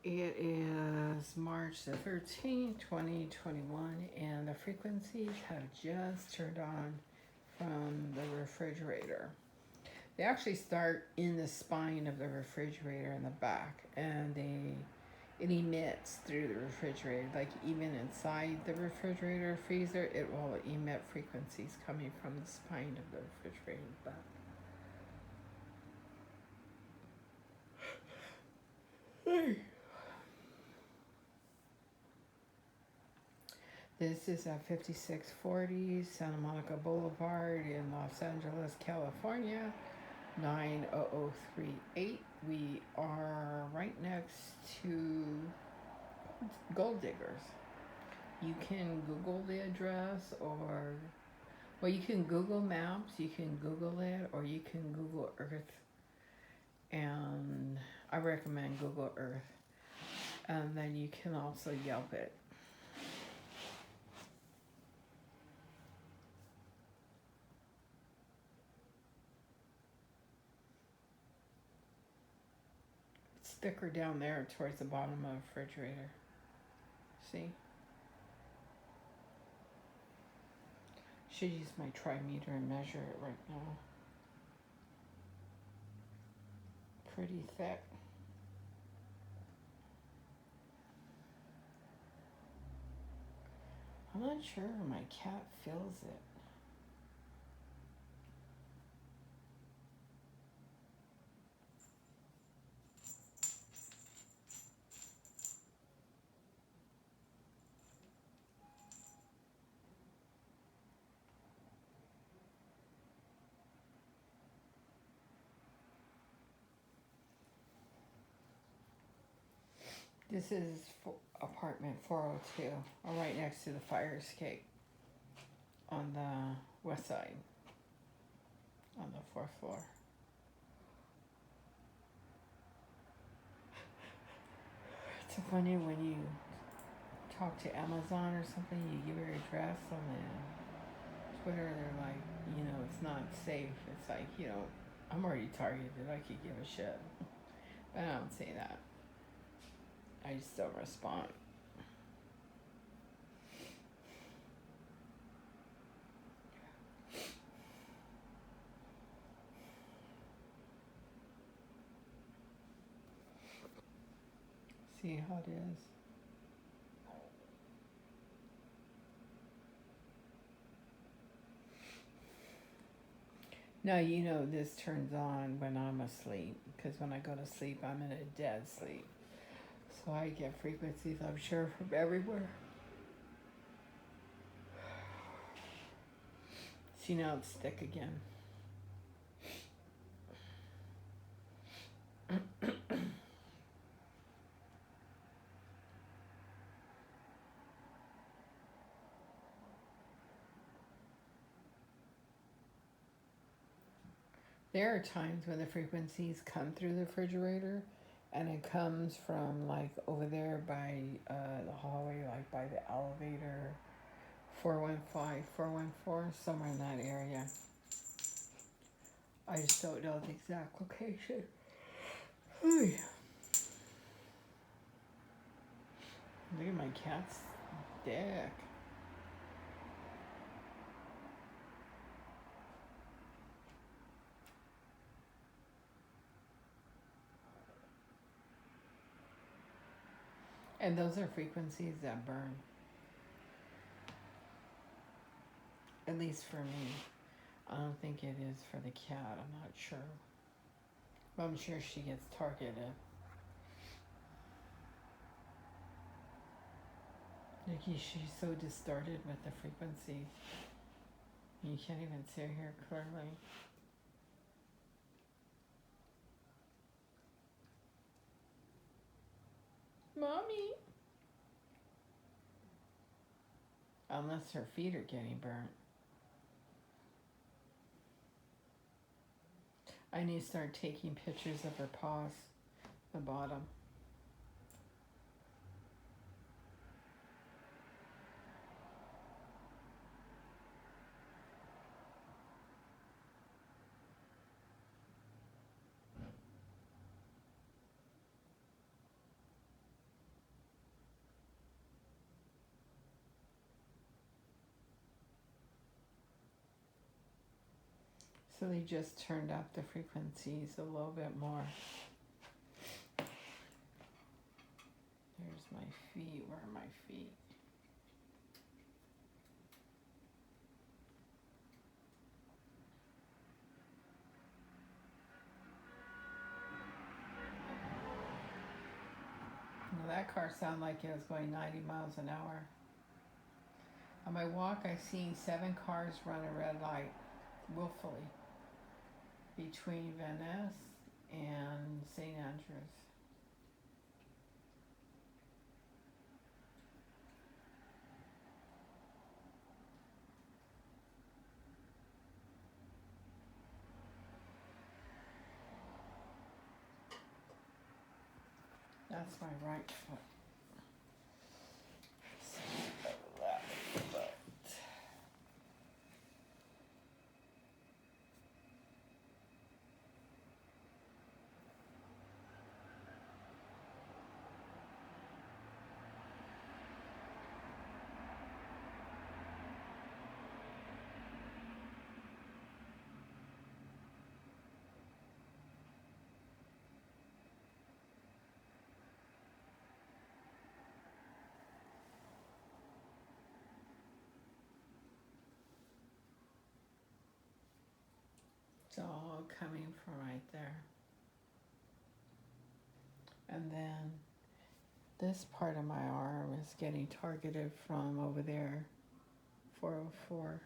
It is March the 13th, 2021, and the frequencies have just turned on from the refrigerator. They actually start in the spine of the refrigerator in the back, and it emits through the refrigerator. Like even inside the refrigerator freezer, it will emit frequencies coming from the spine of the refrigerator in the back. This is at 5640 Santa Monica Boulevard in Los Angeles, California, 90038. We are right next to Gold Diggers. You can Google the address, or, well, you can Google Maps, you can Google it, or you can Google Earth. And I recommend Google Earth. And then you can also Yelp it. It's thicker down there towards the bottom of the refrigerator. See? Should use my trimeter and measure it right now. Pretty thick. I'm not sure my cat feels it. This is apartment 402, right next to the fire escape on the west side, on the fourth floor. It's so funny when you talk to Amazon or something, you give your address on the Twitter, they're like, it's not safe. It's like, I'm already targeted. I could give a shit. But I don't say that. I just don't respond. See how it is. Now, this turns on when I'm asleep, because when I go to sleep, I'm in a dead sleep. So I get frequencies, I'm sure, from everywhere. See, now it's thick again. There are times when the frequencies come through the refrigerator, and it comes from like over there by the hallway, like by the elevator, 415, 414, somewhere in that area. I just don't know the exact location. Look at my cat's dick. And those are frequencies that burn. At least for me. I don't think it is for the cat. I'm not sure. But I'm sure she gets targeted. Nikki, she's so distorted with the frequency. You can't even see her clearly. Mommy! Unless her feet are getting burnt. I need to start taking pictures of her paws, the bottom. So they just turned up the frequencies a little bit more. There's my feet. Where are my feet? Now that car sounded like it was going 90 miles an hour. On my walk, I seen 7 cars run a red light willfully between Van Ness and St. Andrews. That's my right foot. Left foot. It's all coming from right there. And then this part of my arm is getting targeted from over there, 404.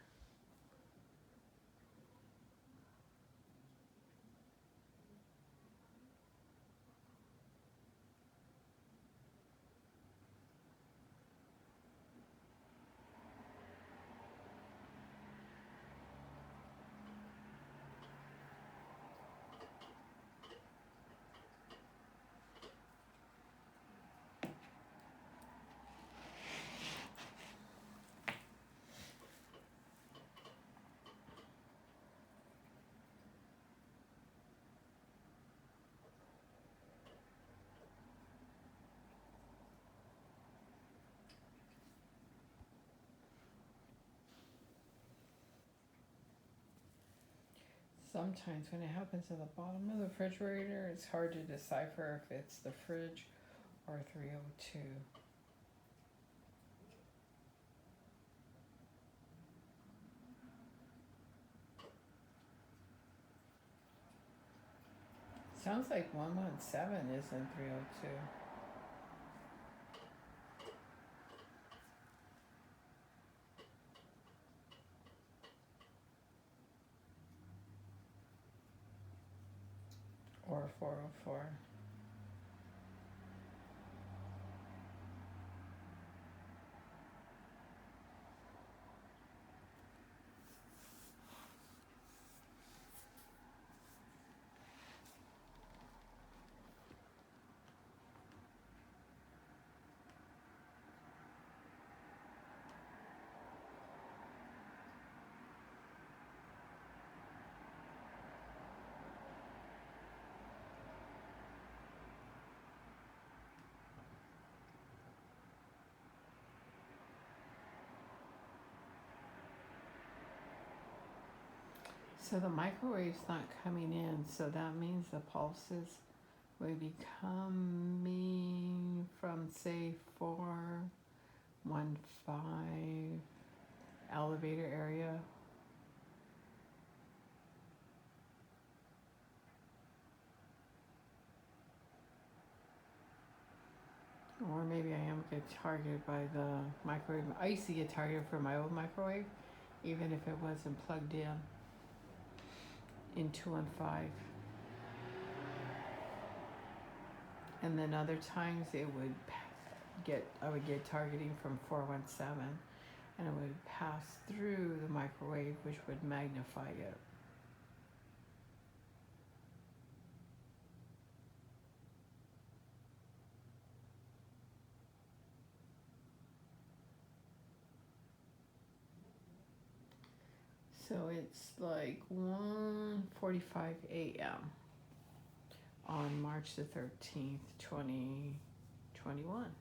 Sometimes when it happens at the bottom of the refrigerator, it's hard to decipher if it's the fridge or 302. Sounds like 117 is in 302. Or 404. So the microwave's not coming in, so that means the pulses will be coming from, say, 415 elevator area. Or maybe I am get targeted by the microwave. I used to get targeted for my old microwave, even if it wasn't plugged in 215. And then other times I would get targeting from 417, and it would pass through the microwave, which would magnify it. So it's like 1:45 a.m. on March the 13th, 2021.